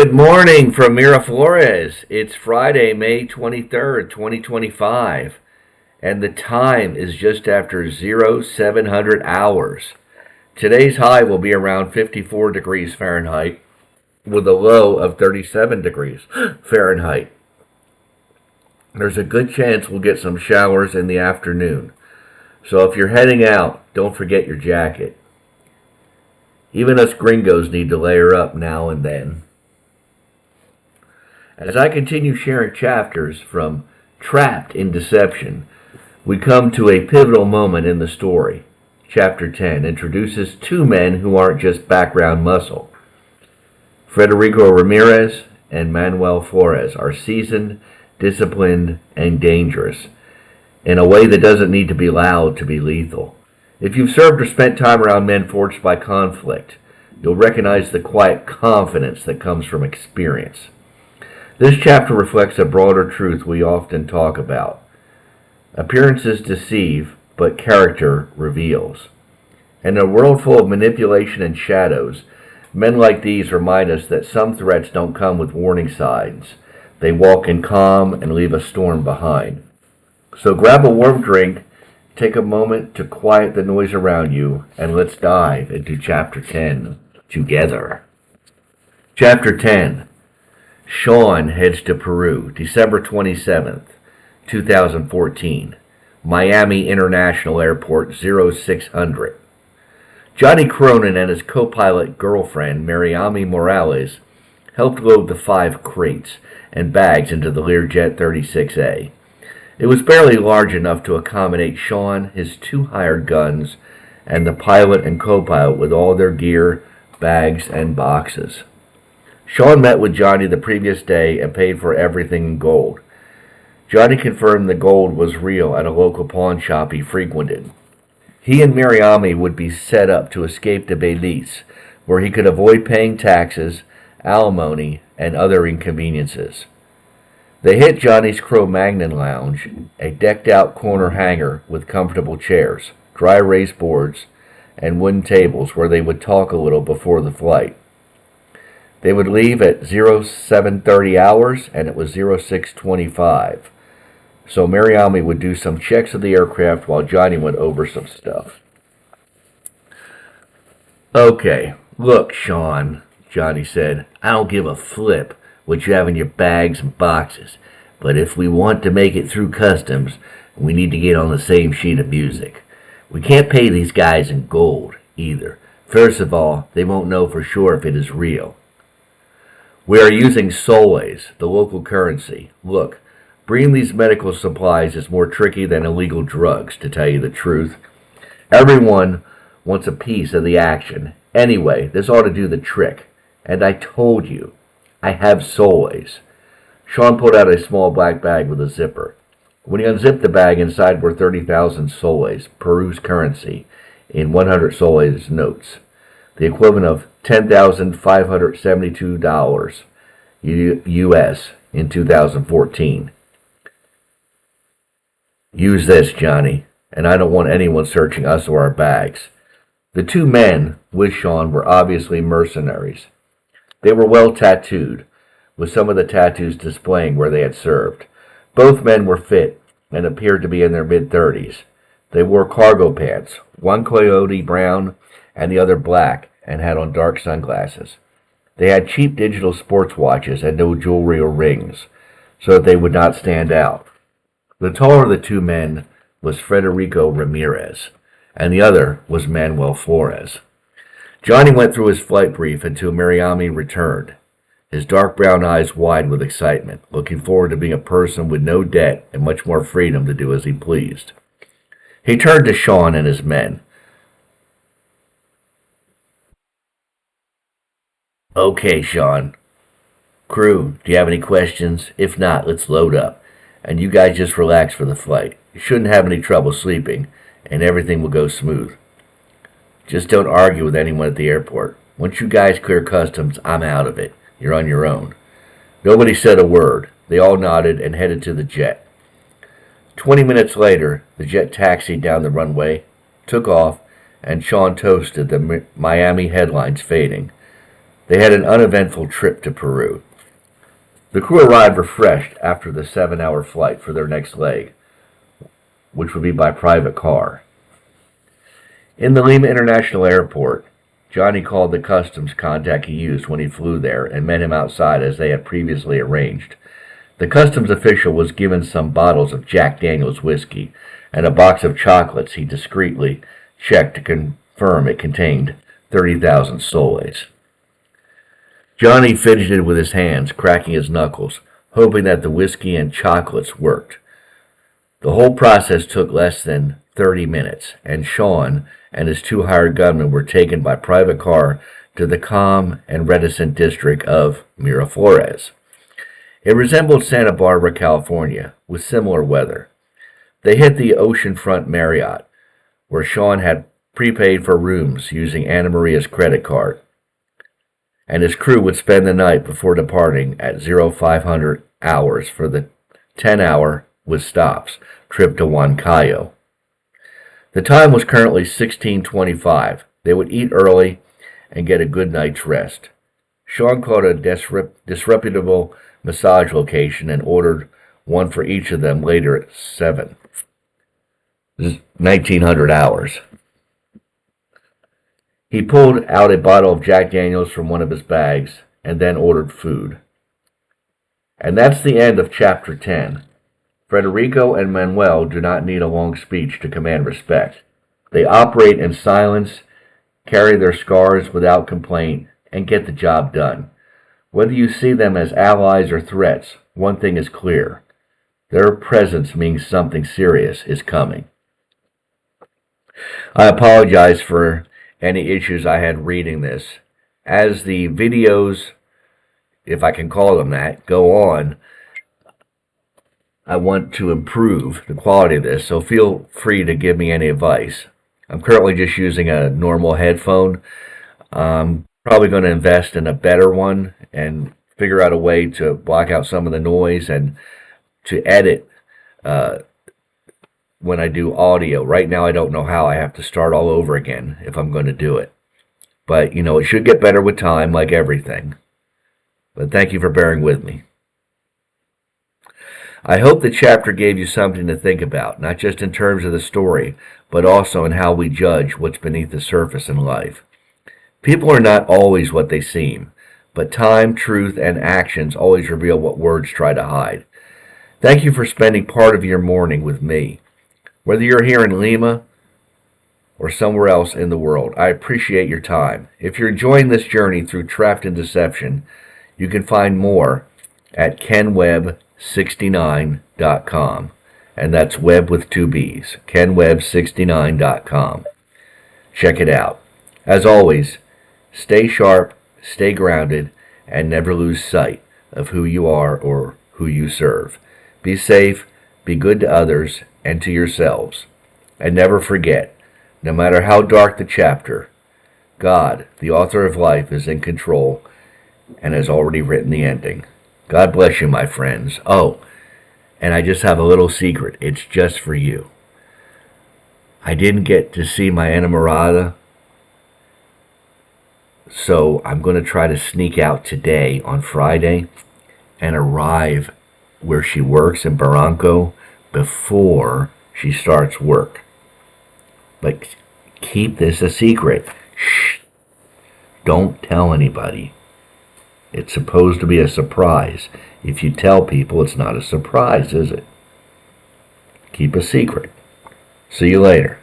Good morning from Miraflores. It's Friday, May 23rd, 2025, and the time is just after 0700 hours. Today's high will be around 54 degrees Fahrenheit with a low of 37 degrees Fahrenheit. There's a good chance we'll get some showers in the afternoon. So if you're heading out, don't forget your jacket. Even us gringos need to layer up now and then. As I continue sharing chapters from Trapped in Deception, we come to a pivotal moment in the story. Chapter 10 introduces two men who aren't just background muscle. Frederico Ramírez and Manuel Flores are seasoned, disciplined, and dangerous in a way that doesn't need to be loud to be lethal. If you've served or spent time around men forged by conflict, you'll recognize the quiet confidence that comes from experience. This chapter reflects a broader truth we often talk about. Appearances deceive, but character reveals. In a world full of manipulation and shadows, men like these remind us that some threats don't come with warning signs. They walk in calm and leave a storm behind. So grab a warm drink, take a moment to quiet the noise around you, and let's dive into Chapter 10 together. Chapter 10. Shawn heads to Peru, December 27th, 2014. Miami International Airport 0600. Johnny Cronin and his co-pilot girlfriend, Mariami Morales, helped load the 5 crates and bags into the Learjet 36A. It was barely large enough to accommodate Shawn, his 2 hired guns, and the pilot and co-pilot with all their gear, bags, and boxes. Shawn met with Johnny the previous day and paid for everything in gold. Johnny confirmed the gold was real at a local pawn shop he frequented. He and Mariami would be set up to escape to Belize, where he could avoid paying taxes, alimony, and other inconveniences. They hit Johnny's Cro-Magnon lounge, a decked-out corner hangar with comfortable chairs, dry erase boards, and wooden tables where they would talk a little before the flight. They would leave at 0730 hours, and it was 0625. So Mariami would do some checks of the aircraft while Johnny went over some stuff. "Okay, look, Shawn," Johnny said, "I don't give a flip what you have in your bags and boxes, but if we want to make it through customs, we need to get on the same sheet of music. We can't pay these guys in gold, either. First of all, they won't know for sure if it is real. We are using soles, the local currency. Look, bringing these medical supplies is more tricky than illegal drugs, to tell you the truth. Everyone wants a piece of the action. Anyway, this ought to do the trick. And I told you, I have soles." Shawn pulled out a small black bag with a zipper. When he unzipped the bag, inside were 30,000 soles, Peru's currency, in 100 soles notes, the equivalent of $10,572 U.S. in 2014. "Use this, Johnny, and I don't want anyone searching us or our bags." The 2 men with Shawn were obviously mercenaries. They were well tattooed, with some of the tattoos displaying where they had served. Both men were fit and appeared to be in their mid-30s. They wore cargo pants, one coyote brown and the other black, and had on dark sunglasses. They had cheap digital sports watches and no jewelry or rings, so that they would not stand out. The taller of the 2 men was Frederico Ramírez, and the other was Manuel Flores. Johnny went through his flight brief until Mariami returned, his dark brown eyes wide with excitement, looking forward to being a person with no debt and much more freedom to do as he pleased. He turned to Shawn and his men. "Okay, Shawn. Crew, do you have any questions? If not, let's load up. And you guys just relax for the flight. You shouldn't have any trouble sleeping, and everything will go smooth. Just don't argue with anyone at the airport. Once you guys clear customs, I'm out of it. You're on your own." Nobody said a word. They all nodded and headed to the jet. 20 minutes later, the jet taxied down the runway, took off, and Shawn toasted, the Miami headlines fading. They had an uneventful trip to Peru. The crew arrived refreshed after the 7-hour flight for their next leg, which would be by private car. In the Lima International Airport, Johnny called the customs contact he used when he flew there and met him outside as they had previously arranged. The customs official was given some bottles of Jack Daniel's whiskey and a box of chocolates he discreetly checked to confirm it contained 30,000 soles. Johnny fidgeted with his hands, cracking his knuckles, hoping that the whiskey and chocolates worked. The whole process took less than 30 minutes, and Shawn and his 2 hired gunmen were taken by private car to the calm and reticent district of Miraflores. It resembled Santa Barbara, California, with similar weather. They hit the oceanfront Marriott, where Shawn had prepaid for rooms using Anna Maria's credit card, and his crew would spend the night before departing at 0500 hours for the 10-hour, with stops, trip to Huancayo. The time was currently 16:25. They would eat early and get a good night's rest. Shawn called a disreputable massage location and ordered one for each of them later at 1900 hours. He pulled out a bottle of Jack Daniel's from one of his bags and then ordered food. And that's the end of Chapter 10. Frederico and Manuel do not need a long speech to command respect. They operate in silence, carry their scars without complaint, and get the job done. Whether you see them as allies or threats, one thing is clear. Their presence means something serious is coming. I apologize for any issues I had reading this. As the videos, if I can call them that, go on, I want to improve the quality of this, so feel free to give me any advice. I'm currently just using a normal headphone. I'm probably going to invest in a better one and figure out a way to block out some of the noise and to edit when I do audio. Right now I don't know how. I have to start all over again if I'm going to do it. But, it should get better with time, like everything. But thank you for bearing with me. I hope the chapter gave you something to think about, not just in terms of the story, but also in how we judge what's beneath the surface in life. People are not always what they seem, but time, truth, and actions always reveal what words try to hide. Thank you for spending part of your morning with me. Whether you're here in Lima or somewhere else in the world, I appreciate your time. If you're enjoying this journey through Trapped in Deception, you can find more at kenweb69.com, and that's web with 2 B's, kenweb69.com. Check it out. As always, stay sharp, stay grounded, and never lose sight of who you are or who you serve. Be safe, be good to others and to yourselves, and never forget, no matter how dark the chapter, God, the author of life, is in control and has already written the ending. God bless you, my friends. Oh, and I just have a little secret. It's just for you. I didn't get to see my enamorada, so I'm going to try to sneak out today on Friday and arrive where she works in Barranco before she starts work. But keep this a secret. Shh. Don't tell anybody. It's supposed to be a surprise. If you tell people, it's not a surprise, is it? Keep a secret. See you later.